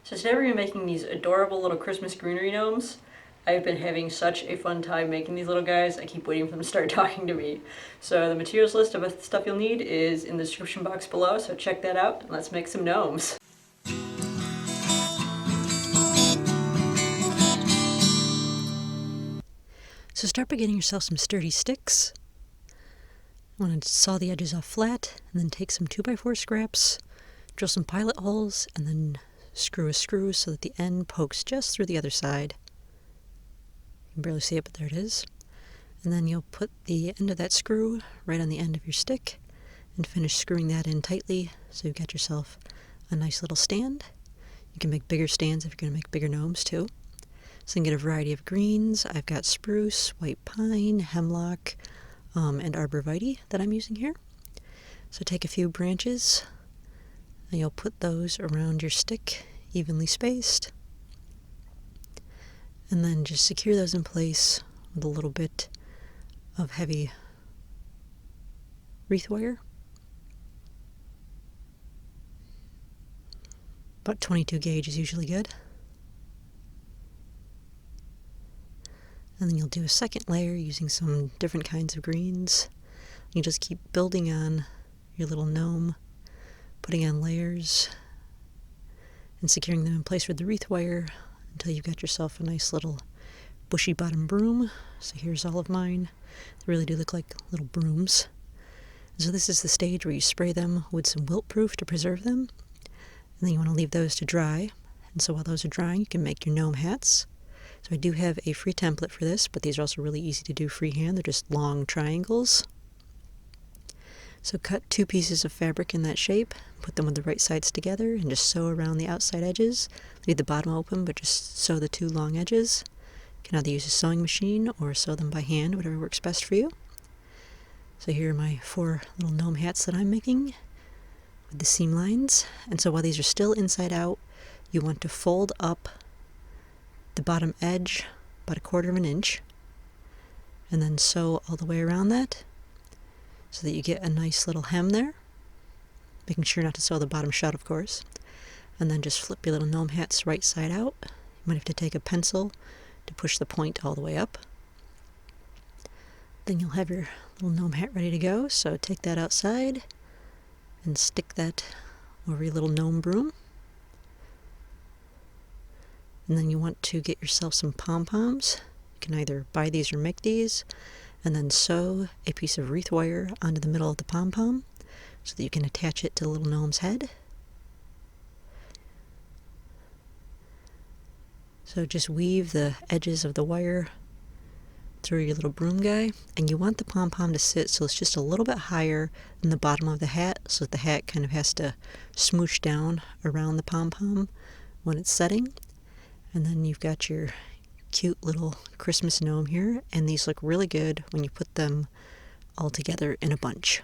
So today we're going to be making these adorable little Christmas greenery gnomes. I've been having such a fun time making these little guys. I keep waiting for them to start talking to me. So the materials list of stuff you'll need is in the description box below, so check that out and let's make some gnomes. So start by getting yourself some sturdy sticks. I want to saw the edges off flat, and then take some 2x4 scraps, drill some pilot holes, and then screw a screw so that the end pokes just through the other side. You can barely see it, but there it is. And then you'll put the end of that screw right on the end of your stick and finish screwing that in tightly so you've got yourself a nice little stand. You can make bigger stands if you're going to make bigger gnomes too. So you can get a variety of greens. I've got spruce, white pine, hemlock, and arborvitae that I'm using here. So take a few branches and you'll put those around your stick, evenly spaced, and then just secure those in place with a little bit of heavy wreath wire. About 22 gauge is usually good. And then you'll do a second layer using some different kinds of greens. You just keep building on your little gnome, putting on layers and securing them in place with the wreath wire until you've got yourself a nice little bushy bottom broom. So here's all of mine. They really do look like little brooms. And so this is the stage where you spray them with some Wiltproof to preserve them. And then you want to leave those to dry. And so while those are drying, you can make your gnome hats. So I do have a free template for this, but these are also really easy to do freehand. They're just long triangles. So cut 2 pieces of fabric in that shape, put them with the right sides together, and just sew around the outside edges. Leave the bottom open, but just sew the 2 long edges. You can either use a sewing machine or sew them by hand, whatever works best for you. So here are my 4 little gnome hats that I'm making with the seam lines. And so while these are still inside out, you want to fold up the bottom edge about 1/4 of an inch, and then sew all the way around that so that you get a nice little hem there, making sure not to sew the bottom shut, of course. And then just flip your little gnome hats right side out. You might have to take a pencil to push the point all the way up. Then you'll have your little gnome hat ready to go, so take that outside and stick that over your little gnome broom. And then you want to get yourself some pom-poms. You can either buy these or make these, and then sew a piece of wreath wire onto the middle of the pom-pom so that you can attach it to the little gnome's head. So just weave the edges of the wire through your little broom guy, and you want the pom-pom to sit so it's just a little bit higher than the bottom of the hat, so that the hat kind of has to smoosh down around the pom-pom when it's setting. And then you've got your cute little Christmas gnome here, and these look really good when you put them all together in a bunch.